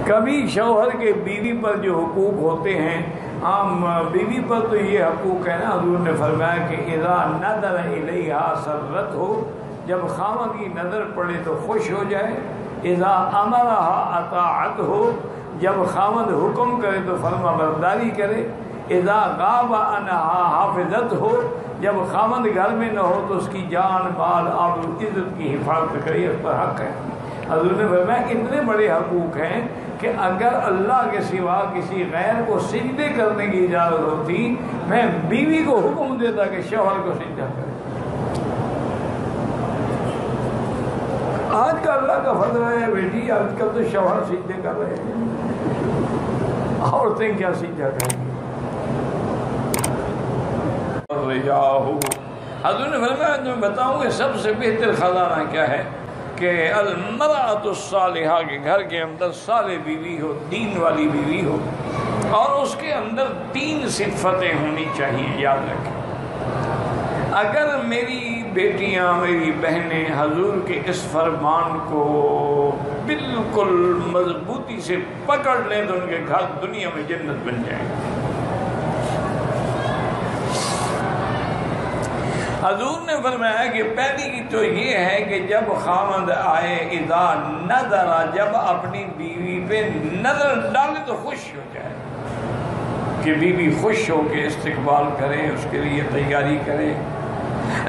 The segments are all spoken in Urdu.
کبھی شوہر کے بیوی پر جو حقوق ہوتے ہیں، عام بیوی پر تو یہ حقوق ہے نا، حضور نے فرمایا کہ اذا نظر الیہا سرت ہو، جب خاوند کی نظر پڑے تو خوش ہو جائے، اذا امرها اطاعت ہو، جب خاوند حکم کرے تو فرما برداری کرے، اذا غاب عنها حافظت ہو، جب خاوند گھر میں نہ ہو تو اس کی جان مال آبرو عزت کی حفاظت کرے، اس پر حق ہے۔ حضور نے فرمایا اتنے بڑے حقوق ہیں کہ اگر اللہ کے سوا کسی غیر کو سجدے کرنے کی اجازت ہوتی، میں بیوی کو حکم دیتا کہ شوہر کو سجدہ کرے۔ آج کا اللہ کا فضل ہے بیٹی، آج کل تو شوہر سجدے کر رہے ہیں، عورتیں کیا سجدہ کریں گی؟ حضور نے فرمایا میں بتاؤں کہ سب سے بہتر خزانہ کیا ہے کہ المرأۃ الصالحہ کے گھر کے اندر صالح بیوی ہو، دین والی بیوی ہو، اور اس کے اندر 3 صفتیں ہونی چاہیے، یاد رکھیں۔ اگر میری بیٹیاں، میری بہنیں حضور کے اس فرمان کو بالکل مضبوطی سے پکڑ لیں تو ان کے گھر دنیا میں جنت بن جائے گی۔ حضور نے فرمایا کہ پہلی تو یہ ہے کہ جب خاوند آئے، اذا نظر، جب اپنی بیوی پہ نظر ڈالے تو خوش ہو جائے، کہ بیوی خوش ہو کے استقبال کرے، اس کے لیے تیاری کرے،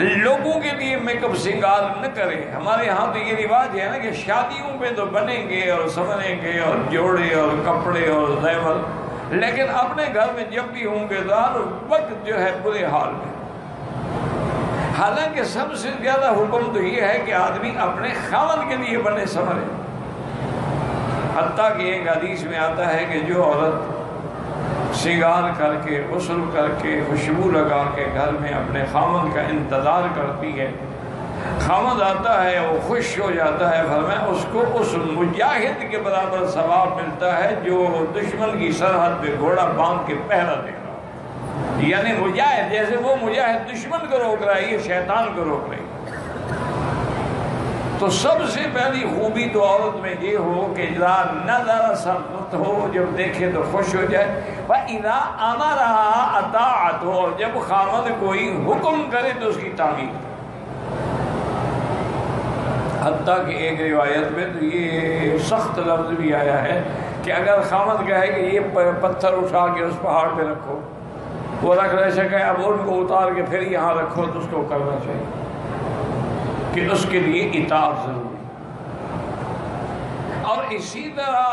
لوگوں کے لیے میک اپ سنگار نہ کرے۔ ہمارے ہاں تو یہ رواج ہے نا کہ شادیوں پہ تو بنیں گے اور سنوریں گے اور جوڑے اور کپڑے اور زیور، لیکن اپنے گھر میں جب بھی ہوں گے تو ہر وقت جو ہے برے حال میں۔ حالانکہ سب سے زیادہ حکم تو یہ ہے کہ آدمی اپنے خاوند کے لیے بنے سنورے، حتیٰ کہ ایک حدیث میں آتا ہے کہ جو عورت سنگار کر کے، غسل کر کے، خوشبو لگا کے گھر میں اپنے خاوند کا انتظار کرتی ہے، خاوند آتا ہے وہ خوش ہو جاتا ہے، فرمایا اس کو اس مجاہد کے برابر ثواب ملتا ہے جو دشمن کی سرحد پہ گھوڑا باندھ کے پہرا دے رہا، یعنی مجاہد، جیسے وہ مجاہد دشمن کو روک رہا ہے، یہ شیطان کو روک رہی ہے۔ تو سب سے پہلی خوبی تو عورت میں یہ ہو کہ اذا نظر سرت ہو، جب دیکھے تو خوش ہو جائے، وَإِذَا أَمَرَهَا أَطَاعَتْ ہو، جب خاوند کوئی حکم کرے تو اس کی تعمیل۔ حتیٰ کہ ایک روایت میں تو یہ سخت لفظ بھی آیا ہے کہ اگر خاوند کہے کہ یہ پتھر اٹھا کے اس پہاڑ پہ رکھو، وہ رکھ رہ سکے، اب ان کو اتار کے پھر یہاں رکھو، تو اس کو کرنا چاہیے کہ اس کے لیے اطاعت ضروری۔ اور اسی طرح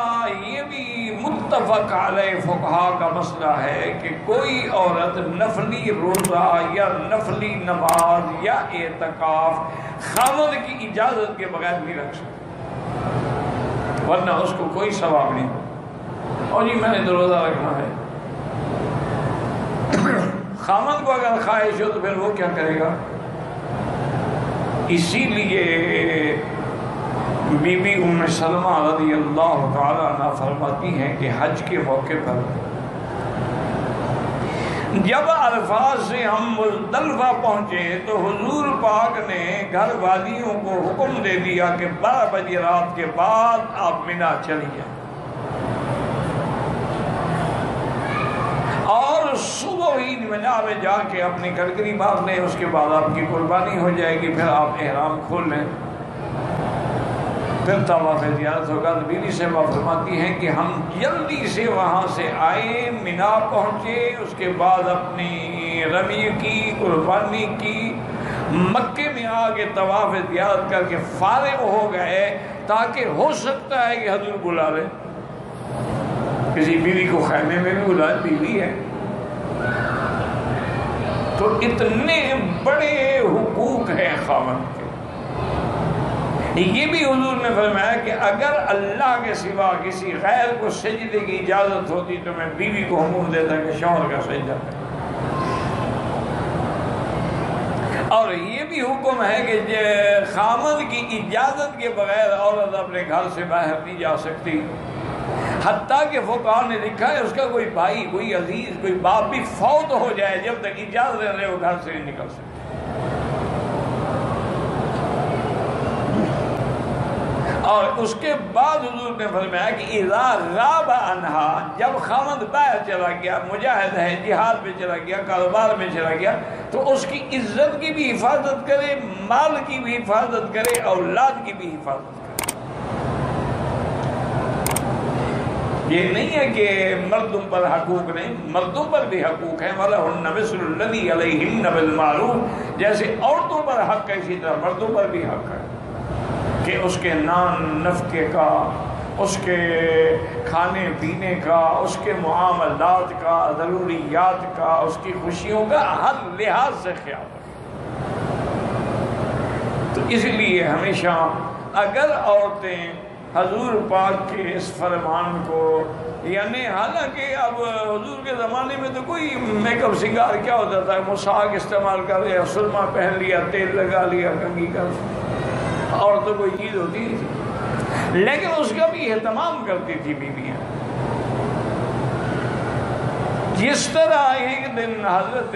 یہ بھی متفق علیہ فقہا کا مسئلہ ہے کہ کوئی عورت نفلی روزہ یا نفلی نماز یا اعتکاف خاوند کی اجازت کے بغیر نہیں رکھ سکتی، ورنہ اس کو کوئی ثواب نہیں ہوگا۔ اور جی میں نے تو روزہ رکھنا ہے، خاوند کو اگر خواہش ہو تو پھر وہ کیا کرے گا؟ اسی لیے بی بی ام سلمہ رضی اللہ تعالیٰ عنہ فرماتی ہیں کہ حج کے موقع پر جب عرفات سے ہم مزدلفہ پہنچے تو حضور پاک نے گھر والیوں کو حکم دے دیا کہ 12 بجے رات کے بعد آپ منا چلی جائیں، اور صبح ہی منا میں جا کے اپنی گھڑگری مار لیں، اس کے بعد آپ کی قربانی ہو جائے گی، پھر آپ احرام کھول لیں، پھر طواف زیارت ہوگا۔ تو بیوی سے فرماتی ہیں کہ ہم جلدی سے وہاں سے آئے، منا پہنچے، اس کے بعد اپنی رمی کی، قربانی کی، مکے میں آ کے طواف زیارت کر کے فارغ ہو گئے، تاکہ ہو سکتا ہے کہ حضور بلا لیں، کسی بیوی کو خیمے میں بھی بلائے، بیوی ہے۔ تو اتنے بڑے حقوق ہیں خاوند کے۔ یہ بھی حضور نے فرمایا کہ اگر اللہ کے سوا کسی غیر کو سجدے کی اجازت ہوتی تو میں بیوی کو حکم دیتا کہ شوہر کا سجدہ کرے۔ اور یہ بھی حکم ہے کہ خاوند کی اجازت کے بغیر عورت اپنے گھر سے باہر نہیں جا سکتی، حتیٰ کہ فقہاء نے لکھا ہے اس کا کوئی بھائی، کوئی عزیز، کوئی باپ بھی فوت ہو جائے، جب تک اجازت رہے وہ گھر سے نہیں نکل سکتے۔ اور اس کے بعد حضور نے فرمایا کہ اذا غاب عنہا، جب خاوند باہر چلا گیا، مجاہد ہے، جہاد میں چلا گیا، کاروبار میں چلا گیا، تو اس کی عزت کی بھی حفاظت کرے، مال کی بھی حفاظت کرے، اولاد کی بھی حفاظت کرے۔ یہ نہیں ہے کہ مردوں پر حقوق نہیں، مردوں پر بھی حقوق ہیں، وَلَهُنَّ مِثْلُ الَّذِي عَلَيْهِنَّ بِالْمَعْرُوفِ، جیسے عورتوں پر حق ہے اسی طرح مردوں پر بھی حق ہے کہ اس کے نان نفقے کا، اس کے کھانے پینے کا، اس کے معاملات کا، ضروریات کا، اس کی خوشیوں کا ہر لحاظ سے خیال رکھے۔ تو اس لیے ہمیشہ اگر عورتیں حضور پاک کے اس فرمان کو، یعنی حالانکہ اب حضور کے زمانے میں تو کوئی میک اپ سنگار کیا ہوتا تھا، مساق استعمال کر لیا، سرما پہن لیا، تیل لگا لیا، کنگھی کر، اور تو کوئی چیز ہوتی نہیں تھی، لیکن اس کا بھی اہتمام کرتی تھی بیویاں۔ جس طرح ایک دن حضرت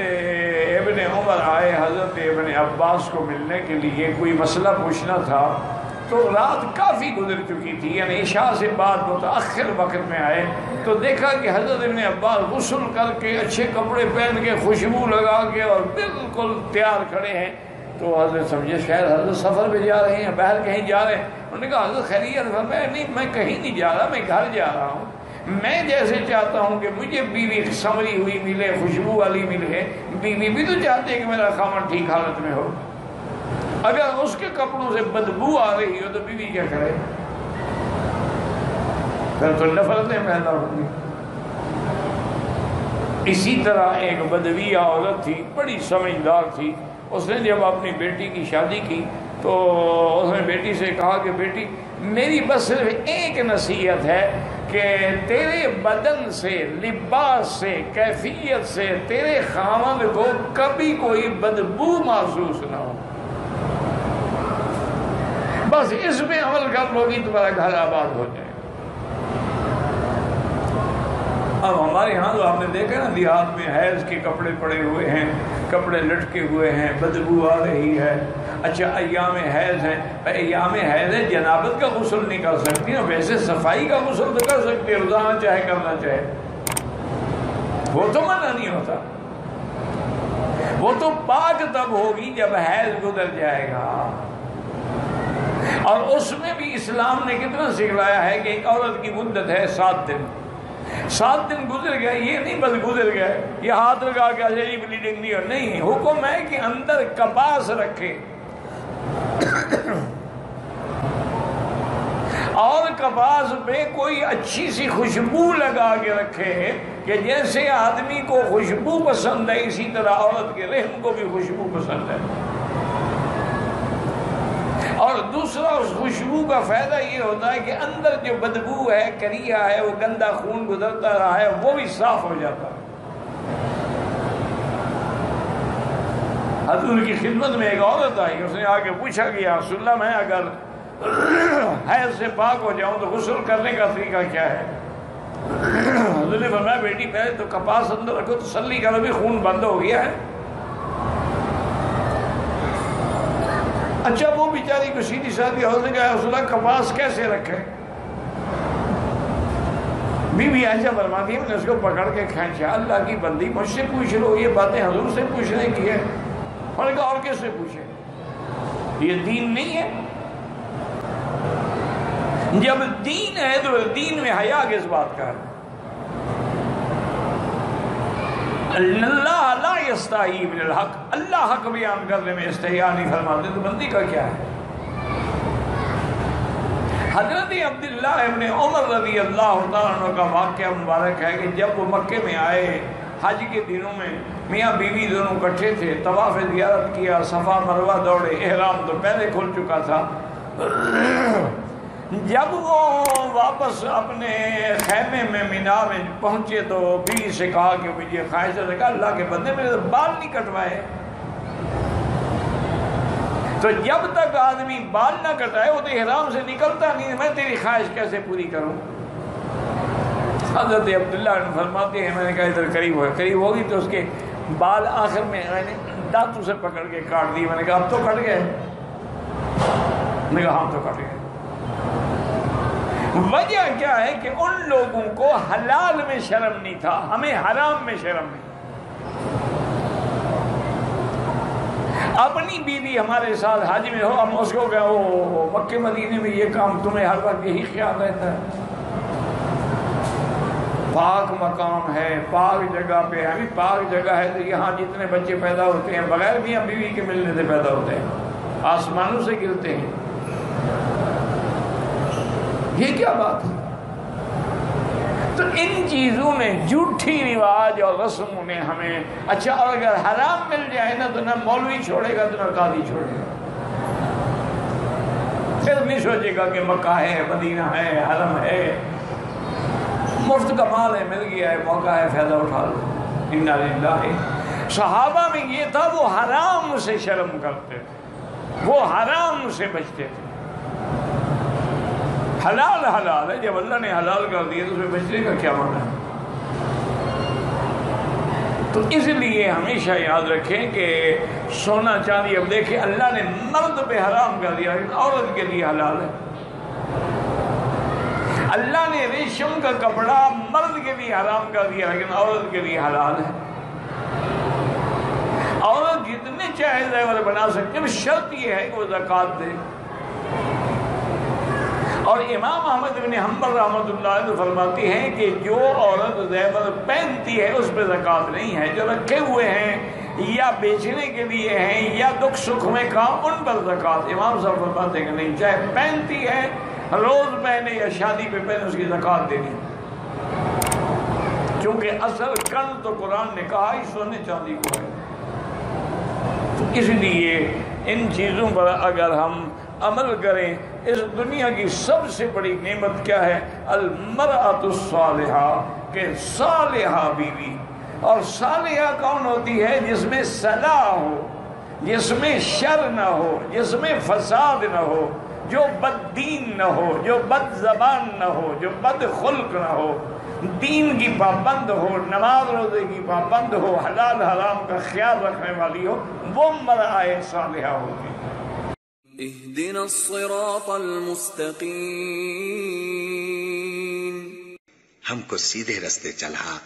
ابن عمر آئے حضرت ابن عباس کو ملنے کے لیے، کوئی مسئلہ پوچھنا تھا، تو رات کافی گزر چکی تھی، یعنی عشاء سے بعد متأخر وقت میں آئے، تو دیکھا کہ حضرت ابن عباس غسل کر کے، اچھے کپڑے پہن کے، خوشبو لگا کے اور بالکل تیار کھڑے ہیں۔ تو حضرت سمجھے شاید حضرت سفر پہ جا رہے ہیں، باہر کہیں جا رہے ہیں۔ انہوں نے کہا حضرت خیریت؟ فرمایا نہیں، میں کہیں نہیں جا رہا، میں گھر جا رہا ہوں۔ میں جیسے چاہتا ہوں کہ مجھے بیوی سنوری ہوئی ملے، خوشبو والی ملے، بیوی بھی تو چاہتے ہیں کہ میرا خاوند ٹھیک حالت میں ہو۔ اگر اس کے کپڑوں سے بدبو آ رہی ہو تو بیوی کیا کرے؟ پھر تو نفرتیں پیدا ہوں گی۔ اسی طرح ایک بدویہ عورت تھی، بڑی سمجھدار تھی، اس نے جب اپنی بیٹی کی شادی کی تو اس نے بیٹی سے کہا کہ بیٹی میری بس صرف ایک نصیحت ہے کہ تیرے بدن سے، لباس سے، کیفیت سے تیرے خاوند کو کبھی کوئی بدبو محسوس نہ ہو، بس اس میں عمل کر لو گی تمہارا گھر آباد ہو جائے۔ اب ہمارے ہاں تو آپ نے دیکھا نا، دیہات میں حیض کے کپڑے پڑے ہوئے ہیں، کپڑے لٹکے ہوئے ہیں، بدبو آ رہی ہے۔ اچھا ایام حیض ہیں، ایام حیض ہے، جنابت کا غسل نہیں کر سکتی نا، ویسے صفائی کا غسل تو کر سکتی ہے، روزانہ چاہے کرنا چاہے، وہ تو منع نہیں ہوتا۔ وہ تو پاک تب ہوگی جب حیض گزر جائے گا۔ اور اس میں بھی اسلام نے کتنا سکھلایا ہے کہ ایک عورت کی مدت ہے 7 دن۔ 7 دن گزر گئے، یہ نہیں بس گزر گئے، یہ ہاتھ لگا کے اچھا بلیڈنگ نہیں ہو، نہیں، حکم ہے کہ اندر کپاس رکھے، اور کپاس پہ کوئی اچھی سی خوشبو لگا کے رکھے کہ جیسے آدمی کو خوشبو پسند ہے اسی طرح عورت کے رحم کو بھی خوشبو پسند ہے۔ اور دوسرا اس خوشبو کا فائدہ یہ ہوتا ہے کہ اندر جو بدبو ہے، کریا ہے، وہ گندا خون گزرتا رہا ہے، وہ بھی صاف ہو جاتا ہے۔ حضور کی خدمت میں ایک عورت آئی، اس نے آ کے پوچھا کہ یا رسول اللہ میں اگر حیض سے پاک ہو جاؤں تو غسل کرنے کا طریقہ کیا ہے؟ حضور نے فرمایا بیٹی پہلے تو کپاس اندر رکھو، تسلی کرو بھی خون بند ہو گیا ہے۔ اچھا وہ بیچاری کو سیدھی سادھی عورت نے کہا رسول اللہ کپاس کیسے رکھے؟ بی بی عائشہ فرماتی ہے میں نے اس کو پکڑ کے کھینچا، اللہ کی بندی مجھ سے پوچھ لو، یہ باتیں حضور سے پوچھنے کی ہے؟ اور کہا اور کس سے پوچھے؟ یہ دین نہیں ہے؟ جب دین ہے تو دین میں حیا کس بات کا ہے؟ اللہ لا یستحی من الحق، اللہ حق بیان کرنے میں استحیاء نہیں فرماتے، تو بندی کا کیا ہے؟ حضرت عبداللہ ابن عمر رضی اللہ تعالیٰ عنہ کا واقعہ مبارک ہے کہ جب وہ مکے میں آئے حج کے دنوں میں، میاں بیوی دونوں کٹھے تھے، طواف زیارت کیا، صفا مروہ دوڑے، احرام تو پہلے کھل چکا تھا۔ جب وہ واپس اپنے خیمے میں مینا میں پہنچے تو بیوی سے کہا کہ مجھے خواہش ہے، کہا اللہ کے بندے میرے تو بال نہیں کٹوائے۔ تو جب تک آدمی بال نہ کٹائے وہ تو احرام سے نکلتا نہیں، میں تیری خواہش کیسے پوری کروں؟ حضرت عبداللہ فرماتے ہیں میں نے کہا ادھر قریب ہوگی تو اس کے بال آخر میں میں نے دانتوں سے پکڑ کے کاٹ دی، میں نے کہا اب تو کٹ گئے، میں نے کہا ہاں تو کٹ گئے۔ وجہ کیا ہے کہ ان لوگوں کو حلال میں شرم نہیں تھا، ہمیں حرام میں شرم ہے۔ اپنی بیوی ہمارے ساتھ حج میں ہو، ہم اس کو کہیں وہ مکے مدینے میں یہ کام تمہیں ہر وقت یہی خیال رہتا ہے، پاک مقام ہے، پاک جگہ پہ ہے، پاک جگہ ہے تو یہاں جتنے بچے پیدا ہوتے ہیں بغیر میاں بیوی کے ملنے سے پیدا ہوتے ہیں، آسمانوں سے گرتے ہیں، یہ کیا بات ہے؟ تو ان چیزوں نے، جھوٹی رواج اور رسموں نے ہمیں، اچھا اور اگر حرام مل جائے نا تو نہ مولوی چھوڑے گا تو نہ قاضی چھوڑے گا، پھر نہیں سوچے گا کہ مکہ ہے، مدینہ ہے، حرم ہے، مفت کا مال ہے، مل گیا ہے، موقع ہے، فائدہ اٹھا لو۔ انا للہ۔ صحابہ میں یہ تھا، وہ حرام سے شرم کرتے تھے، وہ حرام سے بچتے تھے۔ حلال حلال ہے، جب اللہ نے حلال کر دیا تو اس میں بچنے کا کیا معنی ہے؟ تو اس لیے ہمیشہ یاد رکھیں کہ سونا چاندی، اب دیکھیں اللہ نے مرد پہ حرام کر دیا لیکن عورت کے لیے حلال ہے۔ اللہ نے ریشم کا کپڑا مرد کے لیے حرام کر دیا لیکن عورت کے لیے حلال ہے۔ عورت جتنے چاہے زیور بنا سکتے ہیں، شرط یہ ہے کہ وہ زکوٰۃ دے۔ اور امام احمد بن حنبل رحمۃ اللہ علیہ فرماتی ہیں کہ جو عورت زیور پہنتی ہے اس پہ زکوٰۃ نہیں ہے، جو رکھے ہوئے ہیں یا بیچنے کے لیے ہیں یا دکھ سکھ میں کام، ان پر زکوٰۃ۔ امام صاحب فرماتے ہیں کہ نہیں، چاہے پہنتی ہے، روز پہنے یا شادی پہ پہنے، اس کی زکوٰۃ دینی، کیونکہ اصل کنز تو قرآن نے کہا ہی سونے چاندی کو ہے۔ تو اس لیے ان چیزوں پر اگر ہم عمل کریں، اس دنیا کی سب سے بڑی نعمت کیا ہے؟ المرأۃ الصالحہ، کہ صالحہ بیوی۔ اور صالحہ کون ہوتی ہے؟ جس میں صلاح ہو، جس میں شر نہ ہو، جس میں فساد نہ ہو، جو بد دین نہ ہو، جو بد زبان نہ ہو، جو بد خلق نہ ہو، دین کی پابند ہو، نماز روزے کی پابند ہو، حلال حرام کا خیال رکھنے والی ہو، وہ مرأۃ صالحہ ہوگی۔ اہدنا الصراط المستقیم، ہم کو سیدھے رستے چلا